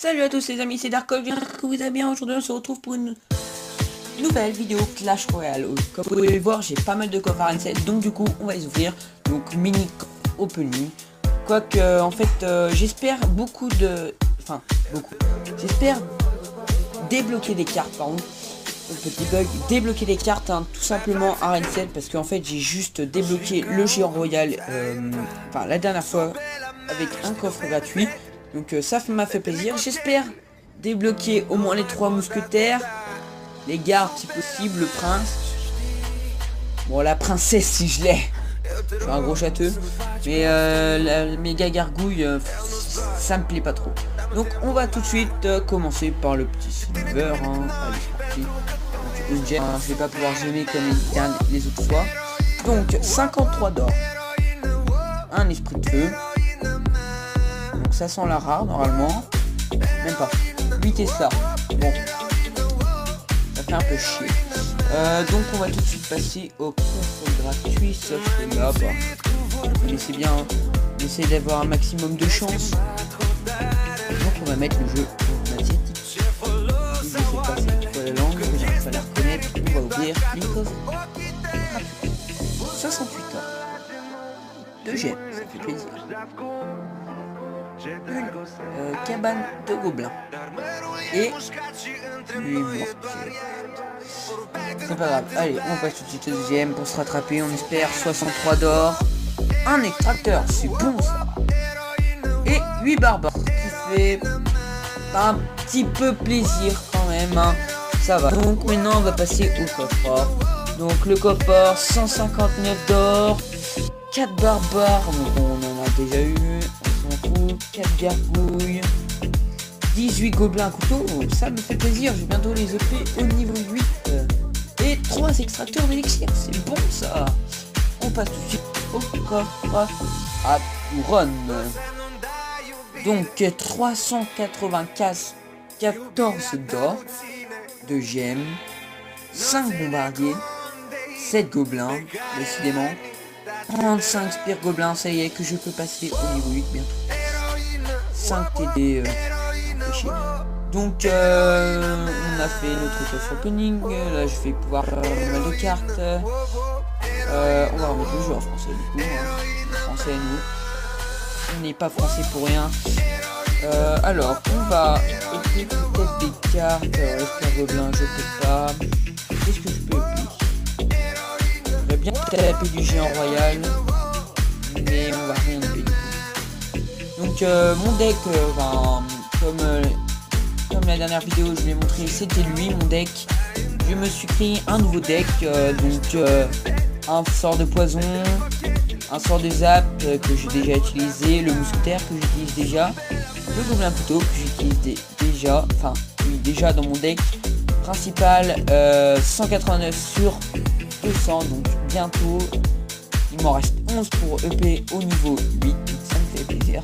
Salut à tous les amis, c'est Darkol, j'espère que vous allez bien. Aujourd'hui on se retrouve pour une nouvelle vidéo Clash Royale. Comme vous pouvez le voir, j'ai pas mal de coffres à RN7, donc du coup on va les ouvrir. Donc mini opening. Quoique en fait j'espère j'espère débloquer des cartes, pardon. Petit bug, débloquer des cartes tout simplement à RN7 parce qu'en fait j'ai juste débloqué le géant royal la dernière fois avec un coffre gratuit. Donc ça m'a fait plaisir. J'espère débloquer au moins les 3 mousquetaires, les gardes si possible, le prince. Bon, la princesse si je l'ai. Je suis un gros châteux. Mais la méga gargouille, ça me plaît pas trop. Donc on va tout de suite commencer par le petit silver. Allez, c'est parti. Donc, une gemme, je vais pas pouvoir gemmer comme les autres fois. Donc 53 d'or. Un esprit de feu. Donc ça sent la rare normalement. Même pas. 8 Tesla. Bon. Ça fait un peu chier. Donc on va tout de suite passer au coffre gratuit. Sauf que là, vous connaissez bien. Hein. On essaie d'avoir un maximum de chance. Donc on va mettre le jeu en asiatique. Si je sais pas c'est quoi la langue, mais il fallait reconnaître. On va ouvrir les coffres gratuits. 68 ans. 2 gemmes, ça fait plaisir. Une cabane de gobelins et lui est mort. C'est pas grave, allez on passe tout de suite au deuxième pour se rattraper. On espère 63 d'or, un extracteur, c'est bon ça, et 8 barbares qui fait un petit peu plaisir quand même hein. Ça va. Donc maintenant on va passer au coffre. Donc le coffre 159 d'or, 4 barbares, donc on en a déjà eu. 4 gargouilles, 18 gobelins à couteau, ça me fait plaisir, je vais bientôt les EP au niveau 8 et 3 extracteurs d'élixir, c'est bon ça. On passe tout de suite au coffre à couronne. Donc 395 14 d'or, 2 gemmes, 5 bombardiers, 7 gobelins, décidément, 35 spires gobelins, ça y est que je peux passer au niveau 8 bientôt. 5 TD donc on a fait notre coffre opening. Là je vais pouvoir faire mal de cartes. On va remettre le jeu en français du coup hein. Français nous, on n'est pas français pour rien. Alors on va opter peut-être des cartes. Espère gobelin je peux pas. Qu'est-ce que je peux opter? J'aurais bien taper du géant royal, mais on va rien payer. Donc mon deck, comme la dernière vidéo je l'ai montré, c'était lui mon deck. Je me suis créé un nouveau deck, un sort de poison, un sort de zap que j'ai déjà utilisé, le mousquetaire que j'utilise déjà, le gobelin couteau que j'utilise déjà dans mon deck principal, 189 sur 200, donc bientôt il m'en reste 11 pour EP au niveau 8, ça me fait plaisir.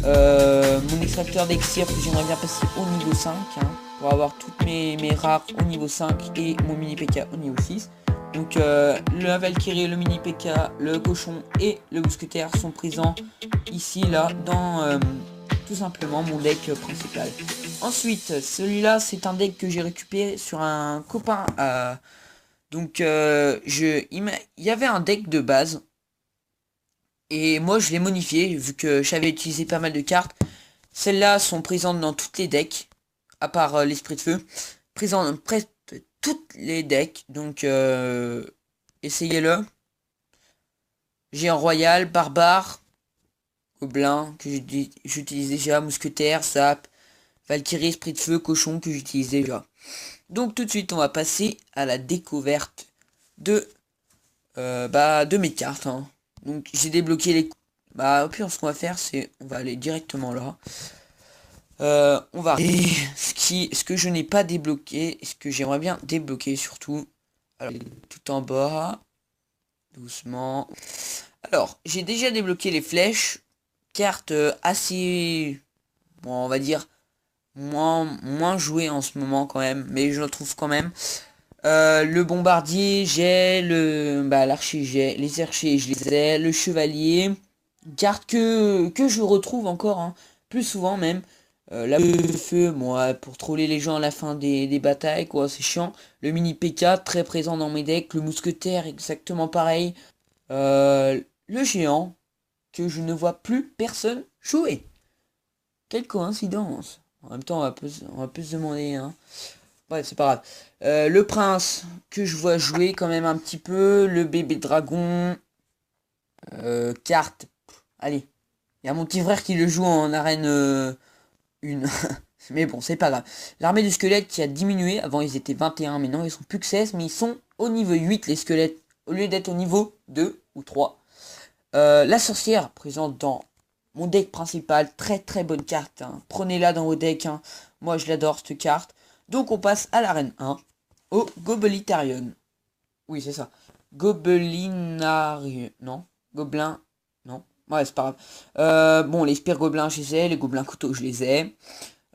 Mon extracteur d'exir que j'aimerais bien passer au niveau 5 hein, pour avoir toutes mes rares au niveau 5 et mon mini PK au niveau 6. Donc le Valkyrie, le mini PK, le cochon et le mousquetaire sont présents ici là dans tout simplement mon deck principal. Ensuite celui-là c'est un deck que j'ai récupéré sur un copain. Donc il y avait un deck de base. Et moi je l'ai modifié vu que j'avais utilisé pas mal de cartes. Celles-là sont présentes dans toutes les decks, à part l'esprit de feu. Présent dans presque toutes les decks. Donc essayez-le. Géant royal, barbare, gobelin que j'utilise déjà, mousquetaire, sap, Valkyrie, esprit de feu, cochon que j'utilise déjà. Donc tout de suite on va passer à la découverte de mes cartes hein. Donc j'ai débloqué les... au pire ce qu'on va faire c'est... On va aller directement là. On va... Et ce que je n'ai pas débloqué, ce que j'aimerais bien débloquer surtout. Alors, tout en bas. Doucement. Alors, j'ai déjà débloqué les flèches. Cartes assez... Bon, on va dire... Moins jouées en ce moment quand même. Mais je le trouve quand même. Le bombardier, j'ai l'archer, j'ai les archers, je les ai, le chevalier, carte que je retrouve encore hein, plus souvent même, La boule de feu, bon, pour troller les gens à la fin des batailles, quoi, c'est chiant. Le mini P.K. très présent dans mes decks. Le mousquetaire, exactement pareil. Le géant, que je ne vois plus personne jouer. Quelle coïncidence. En même temps, on va plus se demander, hein. Ouais, c'est pas grave. Le prince, que je vois jouer quand même un petit peu. Le bébé dragon. Carte. Allez. Il y a mon petit frère qui le joue en arène 1. Mais bon, c'est pas grave. L'armée de squelettes qui a diminué. Avant, ils étaient 21. Mais non, ils sont plus que 16. Mais ils sont au niveau 8, les squelettes. Au lieu d'être au niveau 2 ou 3. La sorcière, présente dans mon deck principal. Très très bonne carte, hein. Prenez-la dans vos decks, hein. Moi, je l'adore, cette carte. Donc, on passe à l'arène 1. Au Gobelitarion. Oui, c'est ça. Gobelinarium. Non. Gobelin. Non. Ouais, c'est pas grave. Bon, les spires gobelins, je les ai. Les gobelins couteaux, je les ai.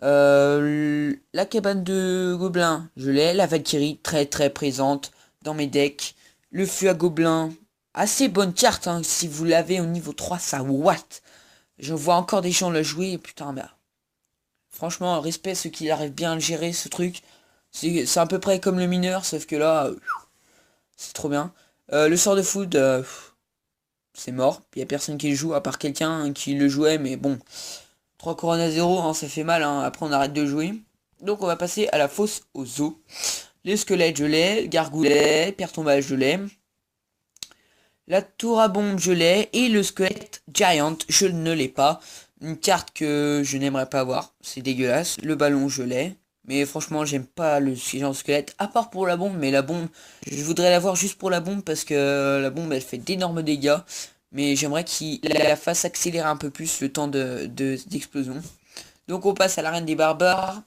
La cabane de gobelins, je l'ai. La Valkyrie, très très présente dans mes decks. Le feu à gobelins, assez bonne carte, hein. Si vous l'avez au niveau 3, ça what. Je vois encore des gens le jouer. Putain, bah. Franchement, respect ceux qui arrivent bien à le gérer, ce truc. C'est à peu près comme le mineur, sauf que là, c'est trop bien. Le sort de foot, c'est mort. Il n'y a personne qui le joue, à part quelqu'un qui le jouait, mais bon. 3 couronnes à 0, hein, ça fait mal, hein. Après on arrête de jouer. Donc on va passer à la fosse aux os. Les squelettes, je l'ai. Le gargoulet, pierre tombale, je l'ai. La tour à bombe, je l'ai. Et le squelette giant, je ne l'ai pas. Une carte que je n'aimerais pas avoir. C'est dégueulasse. Le ballon, je l'ai. Mais franchement, j'aime pas le genre de squelette. À part pour la bombe. Mais la bombe, je voudrais l'avoir juste pour la bombe. Parce que la bombe, elle fait d'énormes dégâts. Mais j'aimerais qu'il la fasse accélérer un peu plus le temps d'explosion. Donc on passe à l'arène des barbares.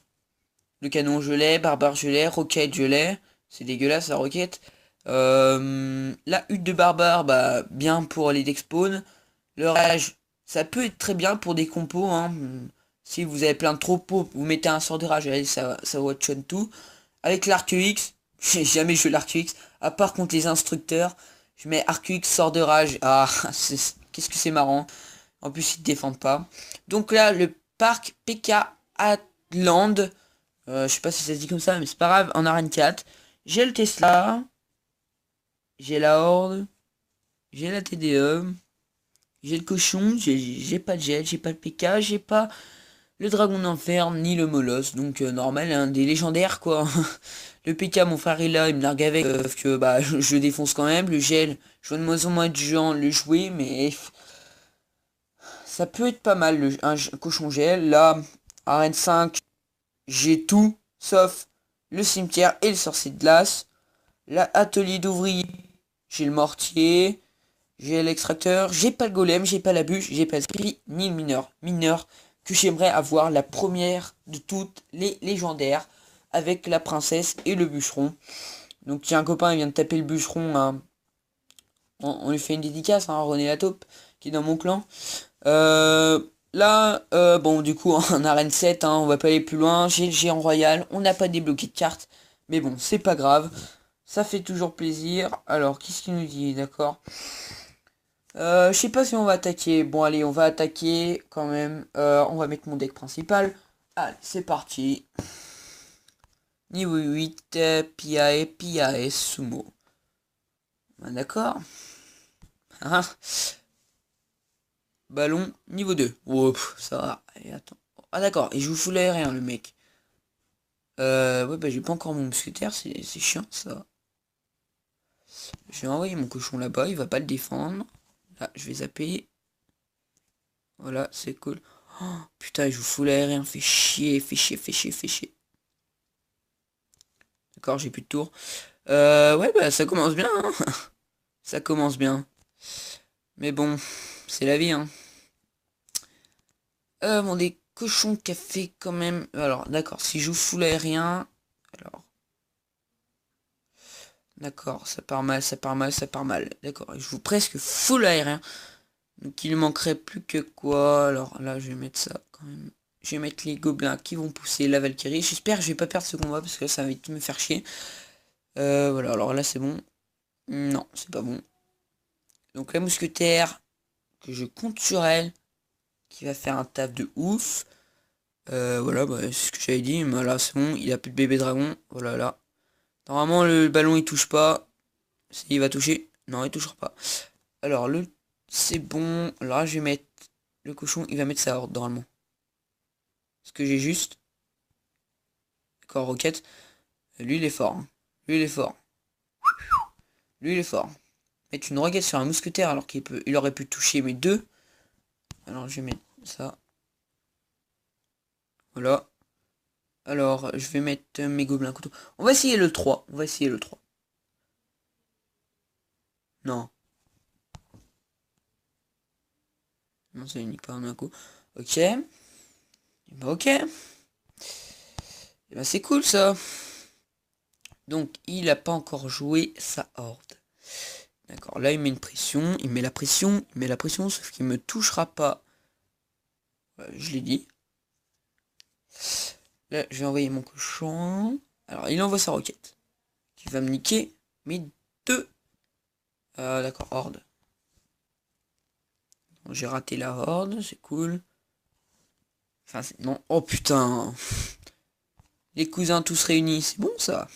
Le canon, je l'ai. Barbare, je l'ai. Roquette, je l'ai. C'est dégueulasse, la roquette. La hutte de barbare, bah, bien pour les deck spawn. Le rage, ça peut être très bien pour des compos, hein. Si vous avez plein de troupeaux, vous mettez un sort de rage, allez, ça one-shot tout. Avec l'Arc-X, j'ai jamais joué l'Arc-X, à part contre les instructeurs. Je mets Arc-X, sort de rage. Ah, qu'est-ce que c'est marrant. En plus, ils ne défendent pas. Donc là, le parc PK Atland. Je sais pas si ça se dit comme ça, mais c'est pas grave. En arène 4. J'ai le Tesla. J'ai la Horde. J'ai la TDE. J'ai le cochon. J'ai pas de jet. J'ai pas le PK. J'ai pas le dragon d'enfer. Ni le molosse. Donc normal, hein, des légendaires quoi. Le PK, mon frère est là. Il me largue avec. Que bah je défonce quand même. Le gel. Je vois de moins en moins de gens le jouer. Mais ça peut être pas mal. Un cochon gel. Là, arène 5. J'ai tout. Sauf le cimetière et le sorcier de glace. L'atelier d'ouvrier. J'ai le mortier, j'ai l'extracteur, j'ai pas le golem, j'ai pas la bûche, j'ai pas le esprit, ni le mineur. Mineur que j'aimerais avoir la première de toutes les légendaires avec la princesse et le bûcheron. Donc tiens, un copain il vient de taper le bûcheron, hein. On lui fait une dédicace, hein, René Lataupe, qui est dans mon clan. Là, bon du coup en arène 7, hein, on va pas aller plus loin. J'ai le géant royal, on n'a pas débloqué de carte. Mais bon, c'est pas grave. Ça fait toujours plaisir. Alors, qu'est-ce qu'il nous dit, d'accord. Je sais pas si on va attaquer. Bon, allez, on va attaquer quand même. On va mettre mon deck principal. Allez, c'est parti. Niveau 8, PAS, Sumo. D'accord. Hein. Ballon, niveau 2. Oh, ça va. Allez, attends. Ah, d'accord. Et je vous fous l'aérien, le mec. Ouais, bah, j'ai pas encore mon mousquetaire. C'est chiant, ça. Je vais envoyer mon cochon là-bas, il va pas le défendre. Là, je vais zapper. Voilà, c'est cool. Oh, putain, je vous fous l'aérien, fait chier, fait chier, fait chier, fait chier. D'accord, j'ai plus de tour. Ouais, bah ça commence bien, hein. Ça commence bien. Mais bon, c'est la vie, hein. Bon, des cochons café quand même. Alors, d'accord, si je vous fous l'aérien... Alors... D'accord, ça part mal, ça part mal, ça part mal. D'accord, je vous presque full aérien. Donc il ne manquerait plus que quoi. Alors là, je vais mettre ça quand même. Je vais mettre les gobelins qui vont pousser la Valkyrie. J'espère que je vais pas perdre ce combat parce que ça va vite me faire chier. Voilà, alors là c'est bon. Non, c'est pas bon. Donc la mousquetaire, que je compte sur elle, qui va faire un taf de ouf. Voilà, bah, c'est ce que j'avais dit, mais là c'est bon, il a plus de bébé dragon, voilà là. Normalement le ballon il touche pas. Il va toucher. Non, il touchera pas. Alors c'est bon. Alors là je vais mettre le cochon, il va mettre sa horde normalement. Ce que j'ai juste. D'accord, roquette. Lui il est fort, hein. Lui il est fort. Lui il est fort. Mettre une roquette sur un mousquetaire alors il aurait pu toucher mes deux. Alors je vais mettre ça. Voilà. Alors je vais mettre mes gobelins couteaux. On va essayer le 3. On va essayer le 3. Non. Non, ça unique pas un coup. Ok. Et bah ok. Et bah c'est cool ça. Donc il a pas encore joué sa horde. D'accord, là il met une pression, il met la pression, il met la pression, sauf qu'il me touchera pas. Je l'ai dit. Là je vais envoyer mon cochon. Alors il envoie sa roquette. Qui va me niquer mes deux. D'accord, horde. J'ai raté la horde, c'est cool. Enfin, non. Oh putain. Les cousins tous réunis, c'est bon ça.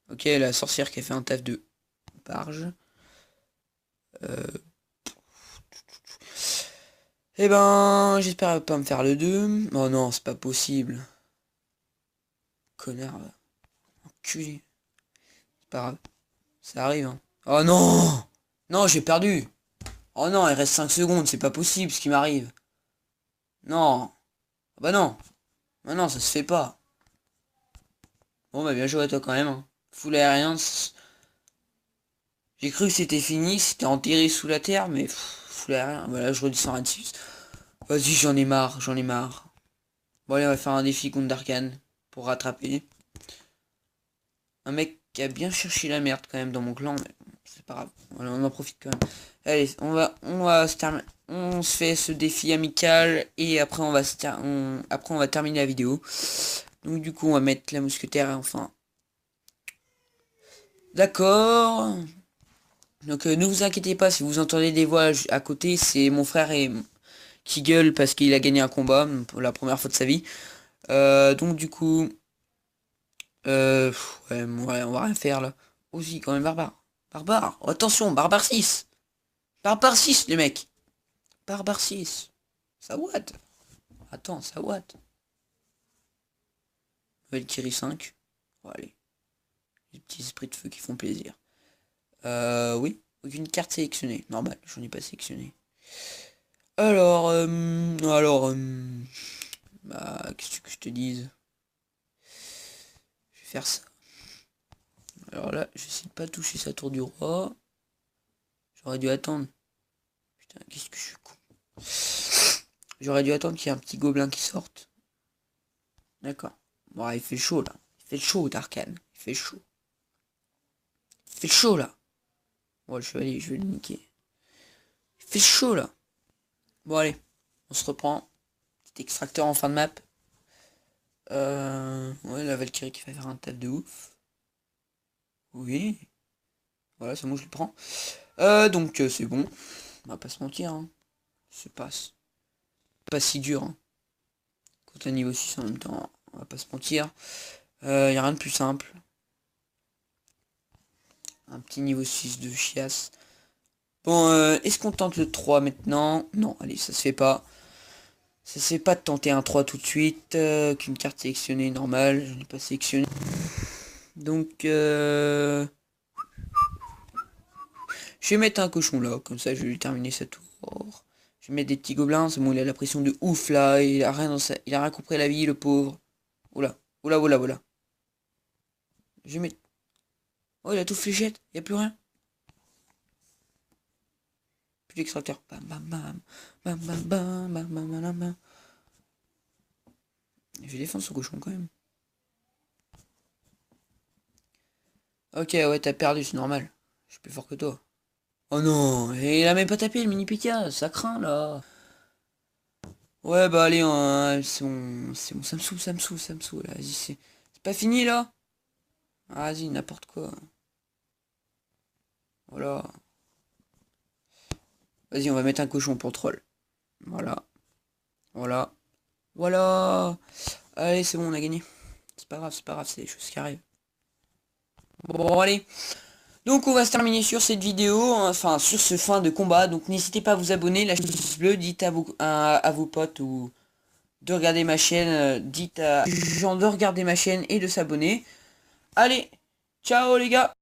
Ok, la sorcière qui a fait un taf de barge. Eh ben, j'espère pas me faire le 2. Oh non, c'est pas possible. Connard, là. Enculé. C'est pas grave. Ça arrive, hein. Oh non! Non, j'ai perdu. Oh non, il reste 5 secondes, c'est pas possible ce qui m'arrive. Non. Ah bah non. Ah non, ça se fait pas. Bon bah bien joué à toi quand même, hein. Full aérien. J'ai cru que c'était fini, c'était enterré sous la terre, mais full aérien. Voilà, je redescends à 6. Vas-y, j'en ai marre, j'en ai marre. Bon allez, on va faire un défi contre Darkan pour rattraper. Un mec qui a bien cherché la merde quand même dans mon clan, mais c'est pas grave. Voilà, on en profite quand même. Allez, on va se terminer. On se fait ce défi amical et après après on va terminer la vidéo. Donc du coup on va mettre la mousquetaire et enfin. D'accord. Donc ne vous inquiétez pas si vous entendez des voix à côté, c'est mon frère qui gueule parce qu'il a gagné un combat pour la première fois de sa vie. Donc du coup, ouais, on va rien faire là. Aussi quand même barbare. Barbare. Oh, attention, barbare 6. Barbare 6 les mecs. Barbare 6. Ça what? Attends, ça what? Valkyrie 5. Bon, allez. Les petits esprits de feu qui font plaisir. Oui. Aucune carte sélectionnée. Normal, j'en ai pas sélectionné. Alors, bah, qu'est-ce que je te dise? Je vais faire ça. Alors là, j'essaie de pas toucher sa tour du roi. J'aurais dû attendre. Putain, qu'est-ce que je suis con. J'aurais dû attendre qu'il y ait un petit gobelin qui sorte. D'accord. Bon, il fait chaud là. Il fait chaud, Darkan. Il fait chaud. Il fait chaud là. Bon, le chevalier, je vais le niquer. Il fait chaud là. Bon, allez. On se reprend. Petit extracteur en fin de map. Ouais, la Valkyrie qui va faire un taf de ouf. Oui. Voilà, c'est bon, je le prends. Donc, c'est bon. On va pas se mentir, hein. C'est pas si dur, hein. Quand à niveau 6 en même temps, on va pas se mentir. Y a rien de plus simple. Un petit niveau 6 de chiasse. Bon, est-ce qu'on tente le 3 maintenant? Non, allez, ça se fait pas. Ça se fait pas de tenter un 3 tout de suite. Qu'une carte sélectionnée normale. Je n'ai pas sélectionné. Donc, je vais mettre un cochon là. Comme ça, je vais lui terminer sa tour. Je vais mettre des petits gobelins. C'est bon, il a la pression de ouf là. Il a rien il a rien compris à la vie, le pauvre. Oula, oula, oula, oula. Je vais mettre... Oh, il a tout fléchette. Il n'y a plus rien. Plus d'extracteur. Bam, bam, bam. Bam, bam, bam, bam, bam, bam, bam. Je vais défendre ce cochon quand même. Ok, ouais, t'as perdu, c'est normal. Je suis plus fort que toi. Oh non, et il a même pas tapé le mini Pika, ça craint là. Ouais, bah allez, c'est bon, ça me saoule, là, vas-y, c'est pas fini là. Ah, vas-y, n'importe quoi. Voilà. Vas-y, on va mettre un cochon pour troll. Voilà. Voilà. Voilà. Allez, c'est bon, on a gagné. C'est pas grave, c'est des choses qui arrivent. Bon, allez. Donc on va se terminer sur cette vidéo, hein, enfin sur ce fin de combat. Donc n'hésitez pas à vous abonner, lâchez le pouce bleu, dites à vos potes ou de regarder ma chaîne, dites à gens de regarder ma chaîne et de s'abonner. Allez, ciao les gars!